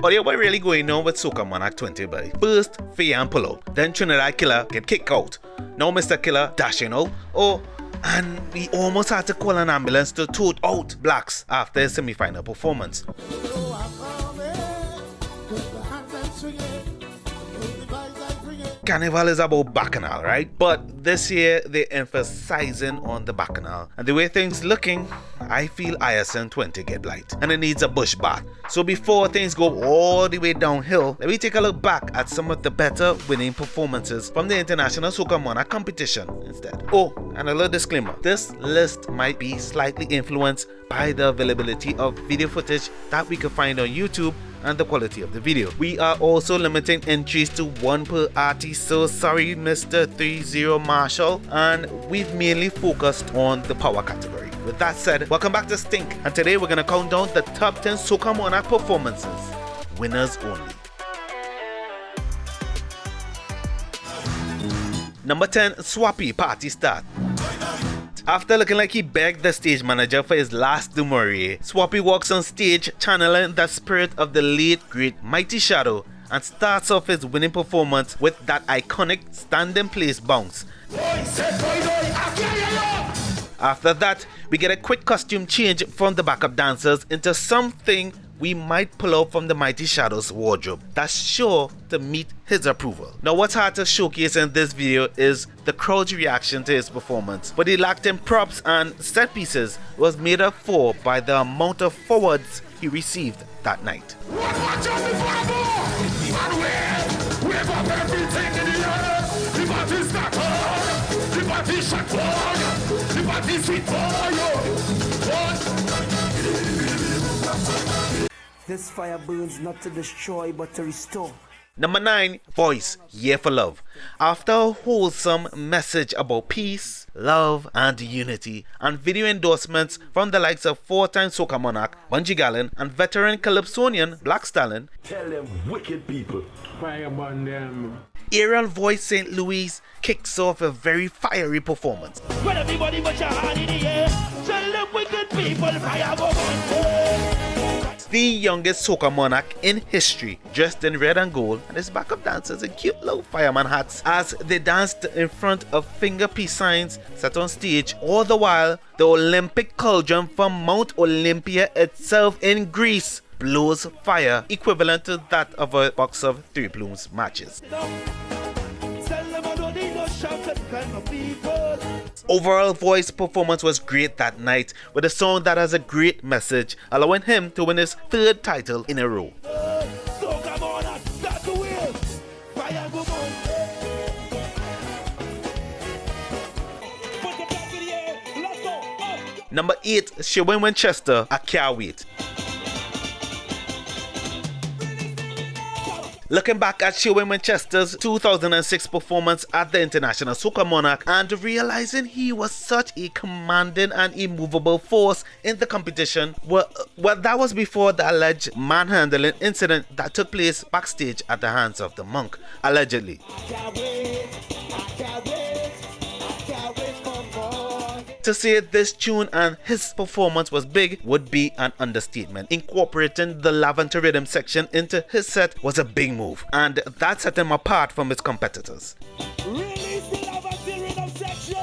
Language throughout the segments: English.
But yeah, what really going on with SOCA Monarch 20, boy? First, Fay-Ann pull out. Then Trinidad Killer get kicked out. Now Mr. Killer dashing out. And we almost had to call an ambulance to tote out Blacks after his semi-final performance. Carnival is about Bacchanal, right? But this year they're emphasizing on the Bacchanal. And the way things looking, I feel ISN 20 get light. And it needs a bush bath. So before things go all the way downhill, let me take a look back at some of the better winning performances from the International SOCA Monarch competition instead. Oh, and a little disclaimer. This list might be slightly influenced by the availability of video footage that we can find on YouTube and the quality of the video. We are also limiting entries to 1 per artist, so sorry Mr. 30 Machel, and we've mainly focused on the power category. With that said, welcome back to Stinkh, and today we're gonna count down the top 10 SOCA Monarch performances. Winners only. Number 10, Swappi, Party Start. After looking like he begged the stage manager for his last Dumouriez, Swappi walks on stage channeling the spirit of the late great Mighty Shadow and starts off his winning performance with that iconic stand in place bounce. After that, we get a quick costume change from the backup dancers into something we might pull out from the Mighty Shadow's wardrobe that's sure to meet his approval. Now what's hard to showcase in this video is the crowd's reaction to his performance, but he lacked in props and set pieces was made up for by the amount of forwards he received that night. This fire burns not to destroy but to restore. Number 9, Voice, Year for Love. After a wholesome message about peace, love and unity, and video endorsements from the likes of 4-time SOCA Monarch, Bunji Garlin, and veteran Calypsonian Black Stalin, tell them wicked people, fire burn them. Aerial Voice St. Louis kicks off a very fiery performance. When everybody put your hand in the air, tell them wicked people, fire burn. The youngest SOCA Monarch in history, dressed in red and gold, and his backup dancers in cute little fireman hats as they danced in front of finger peace signs set on stage. All the while, the Olympic cauldron from Mount Olympia itself in Greece blows fire equivalent to that of a box of 3 Plumes matches. Overall Voice performance was great that night, with a song that has a great message, allowing him to win his 3rd title in a row. Number 8, Shurwayne Winchester, I Can't Wait. Looking back at Shurwayne Winchester's 2006 performance at the International SOCA Monarch and realizing he was such a commanding and immovable force in the competition, well, that was before the alleged manhandling incident that took place backstage at the hands of the monk, allegedly. To say this tune and his performance was big would be an understatement. Incorporating the Lavender rhythm section into his set was a big move, and that set him apart from his competitors. Release the Lavender rhythm section.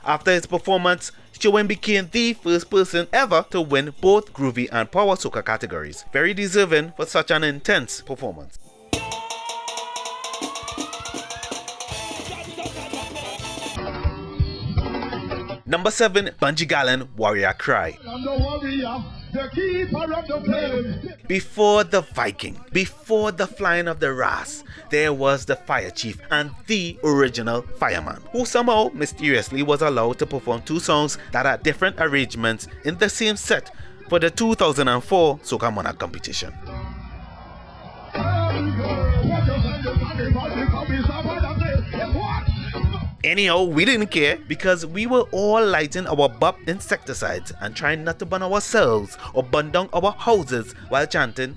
After his performance, Shurwayne became the first person ever to win both Groovy and Power Soca categories. Very deserving for such an intense performance. Number 7, Bunji Garlin, Warrior Cry. I'm the warrior, the keeper of the flame. Before the Viking, before the flying of the Ras, there was the Fire Chief and the original fireman, who somehow mysteriously was allowed to perform 2 songs that are different arrangements in the same set for the 2004 SOCA Monarch competition. Anyhow, we didn't care because we were all lighting our bop insecticides and trying not to burn ourselves or burn down our houses while chanting.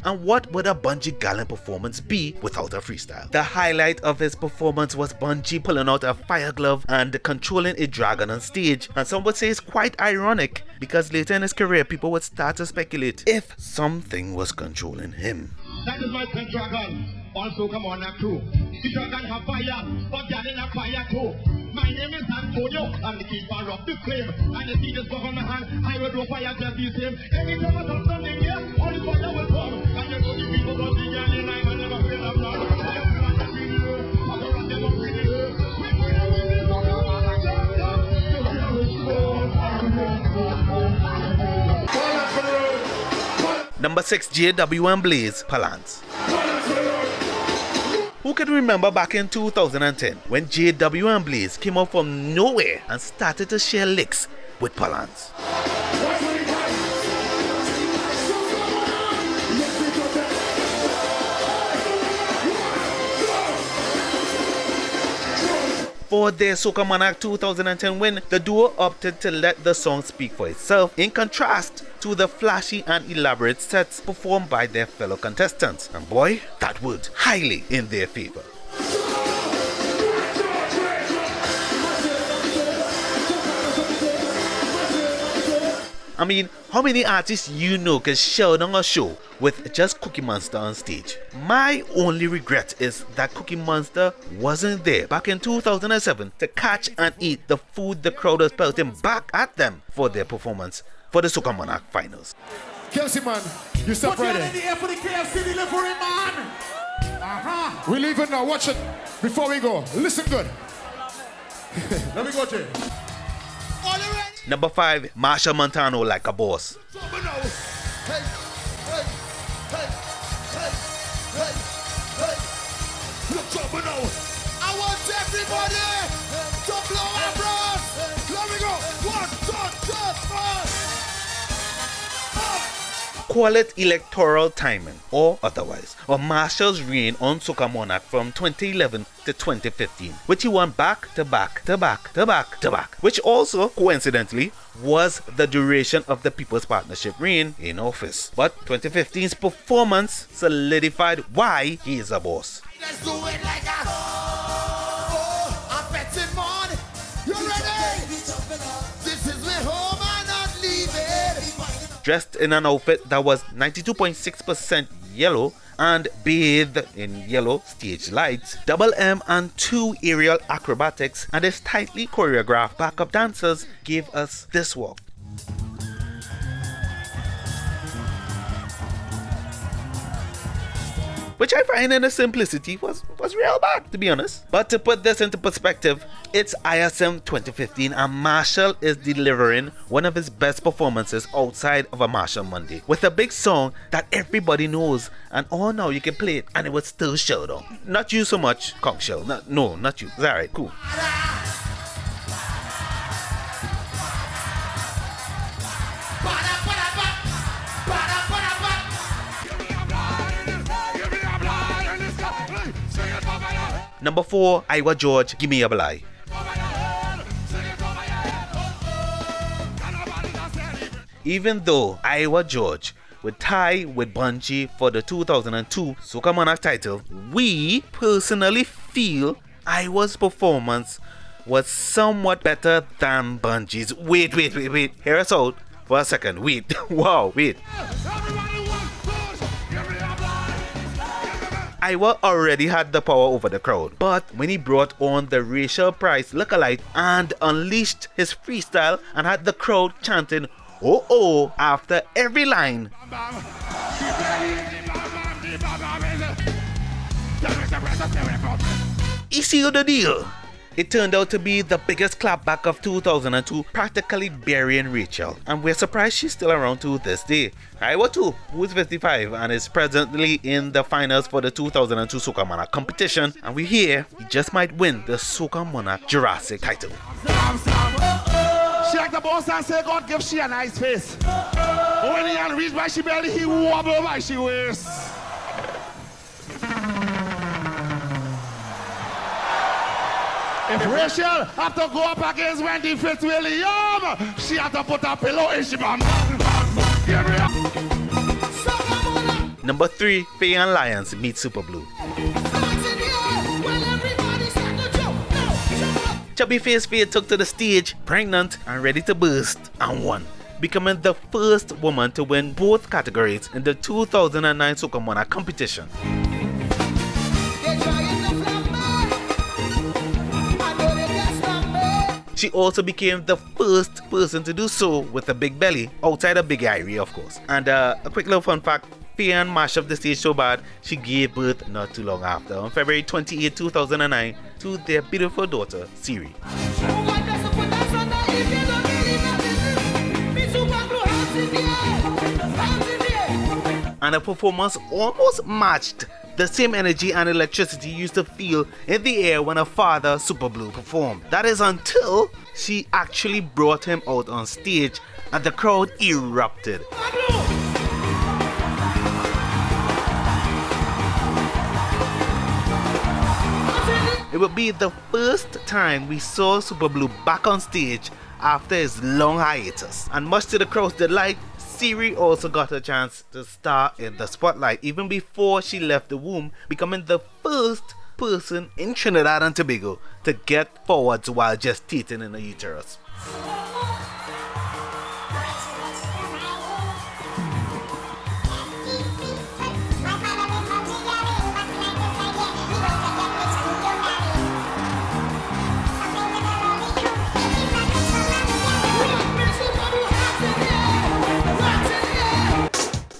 And what would a Bunji Garlin performance be without a freestyle? The highlight of his performance was Bunji pulling out a fire glove and controlling a dragon on stage. And some would say it's quite ironic because later in his career people would start to speculate if something was controlling him. That is my pet dragon. Also, come on, that crew. The dragon have fire, but Garlin have fire too. My name is Antonio, I'm the keeper of the flame. And you see this gun on my hand, I will do fire just the same. Anytime I touch something here, all the fire will come. And you know the people got the Garlin, I will never feel I'm not. Number 6, JW and Blaze, Palance. Who can remember back in 2010 when JW and Blaze came out from nowhere and started to share licks with Palance? For their SOCA Monarch 2010 win, the duo opted to let the song speak for itself, in contrast to the flashy and elaborate sets performed by their fellow contestants. And boy, that worked highly in their favor. I mean, how many artists you know can shout on a show with just Cookie Monster on stage? My only regret is that Cookie Monster wasn't there back in 2007 to catch and eat the food the crowd was pelting back at them for their performance for the SOCA Monarch finals. KFC man, you stop right there. Put your hand in the air for the KFC delivery, man. We leave it now, watch it before we go. Listen good. Let me go, Jay. Number 5, Machel Montano, Like a Boss. I want everybody to blow our breath. Let me go. 1, 2, 3, 4. Call it electoral timing or otherwise, or Machel's reign on SOCA Monarch from 2011 to 2015, which he won back to back to back to back to back, which also coincidentally was the duration of the People's Partnership reign in office. But 2015's performance solidified why he is a boss. Let's do it like a I'm betting money. You ready? This is my home, I'm not leaving. Dressed in an outfit that was 92.6% yellow and bathed in yellow stage lights, Double M and 2 aerial acrobatics and his tightly choreographed backup dancers gave us this walk. Which I find in its simplicity was real bad, to be honest. But to put this into perspective, it's ISM 2015 and Machel is delivering one of his best performances outside of a Machel Monday with a big song that everybody knows, and oh no, you can play it and it would still show though. Not you so much, Conch Shell. No, not you. It's alright, cool. Number 4, Iwer George, Gimme a Bly. Even though Iwer George would tie with Bunji for the 2002 SOCA Monarch title, we personally feel Iwer's performance was somewhat better than Bunji's. Wait. Hear us out for a second. Wait. Wow, wait. Iwer already had the power over the crowd, but when he brought on the Racial Price lookalike and unleashed his freestyle and had the crowd chanting "Oh oh" after every line, he sealed the deal. It turned out to be the biggest clapback of 2002, practically burying Rachel, and we're surprised she's still around to this day. Iwer too, who is 55 and is presently in the finals for the 2002 SOCA Monarch competition, and we hear he just might win the SOCA Monarch Jurassic title. She like the boss and say God give she a nice face. When he reach by she belly, he wobble by she waist. If Rachel have to go up against Wendy Fitzwilliam, she have to put a pillow in she bum. Number 3, Fay-Ann Lyons meet Super Blue. Chubby Face Faye took to the stage, pregnant and ready to burst, and won, becoming the first woman to win both categories in the 2009 SOCA MONARCH competition. She also became the first person to do so with a big belly, outside of Big Iwer, of course. And a quick little fun fact, Fay-Ann mashed up the stage so bad, she gave birth not too long after, on February 28, 2009, to their beautiful daughter, Siri. And the performance almost matched the same energy and electricity you used to feel in the air when her father, Super Blue, performed. That is until she actually brought him out on stage and the crowd erupted. It would be the first time we saw Super Blue back on stage after his long hiatus. And much to the crowd's delight, Siri also got a chance to star in the spotlight even before she left the womb, becoming the first person in Trinidad and Tobago to get forwards while gestating in a uterus.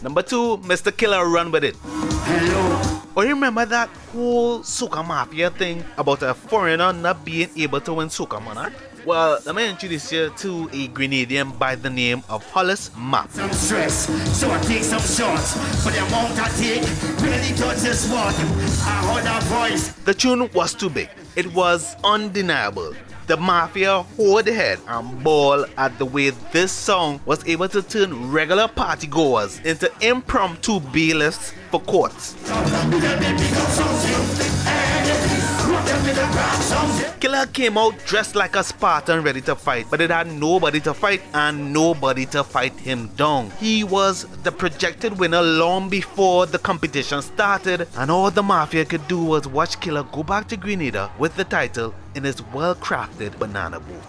Number 2, Mr. Killer Run With It. Hello. Or you remember that whole Soca Mafia thing about a foreigner not being able to win SOCA MONARCH? Well, let me introduce you to a Grenadian by the name of Hollis Mapp. Some stress, so I take some shots, but the amount I take really touches what I heard that voice. The tune was too big. It was undeniable. The Mafia hold their head and ball at the way this song was able to turn regular partygoers into impromptu bailiffs for courts. Killer came out dressed like a Spartan ready to fight, but it had nobody to fight and nobody to fight him down. He was the projected winner long before the competition started, and all the Mafia could do was watch Killer go back to Grenada with the title in his well-crafted banana boat.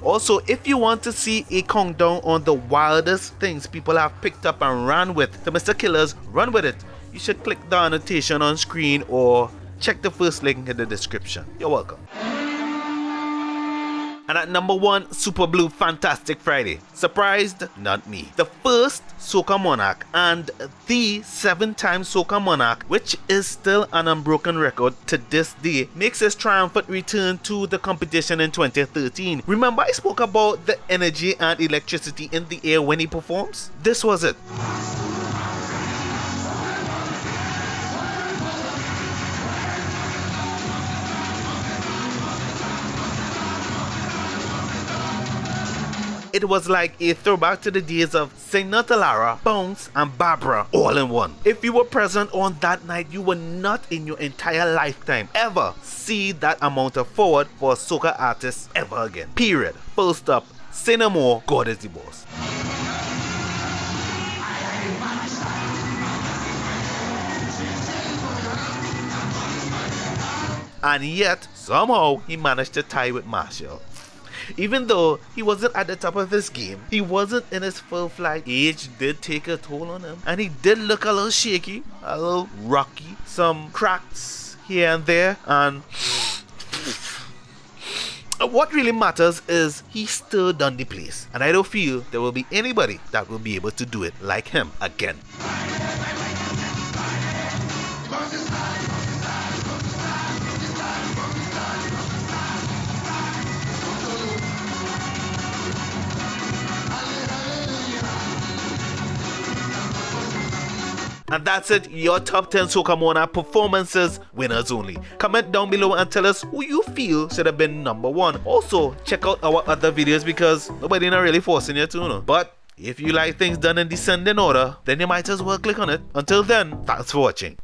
Also, if you want to see a countdown on the wildest things people have picked up and ran with to Mr. Killer's Run With It, you should click the annotation on screen or check the first link in the description. You're welcome. And at number 1, Super Blue Fantastic Friday. Surprised? Not me. The first SOCA MONARCH and the 7-time SOCA MONARCH, which is still an unbroken record to this day, makes his triumphant return to the competition in 2013. Remember I spoke about the energy and electricity in the air when he performs? This was it. It was like a throwback to the days of Singer Lara, Bounce and Barbara all in one. If you were present on that night, you will not in your entire lifetime ever see that amount of forward for a soca artist ever again. Period. Full stop. Say no more. God is the boss. And yet, somehow, he managed to tie with Machel. Even though he wasn't at the top of his game, he wasn't in his full flight. Age did take a toll on him, and he did look a little shaky, a little rocky, some cracks here and there, and what really matters is he still done the place, and I don't feel there will be anybody that will be able to do it like him again. And that's it, your top 10 SOCA MONARCH performances, winners only. Comment down below and tell us who you feel should have been number 1. Also, check out our other videos because nobody not really forcing you to, know. But if you like things done in descending order, then you might as well click on it. Until then, thanks for watching.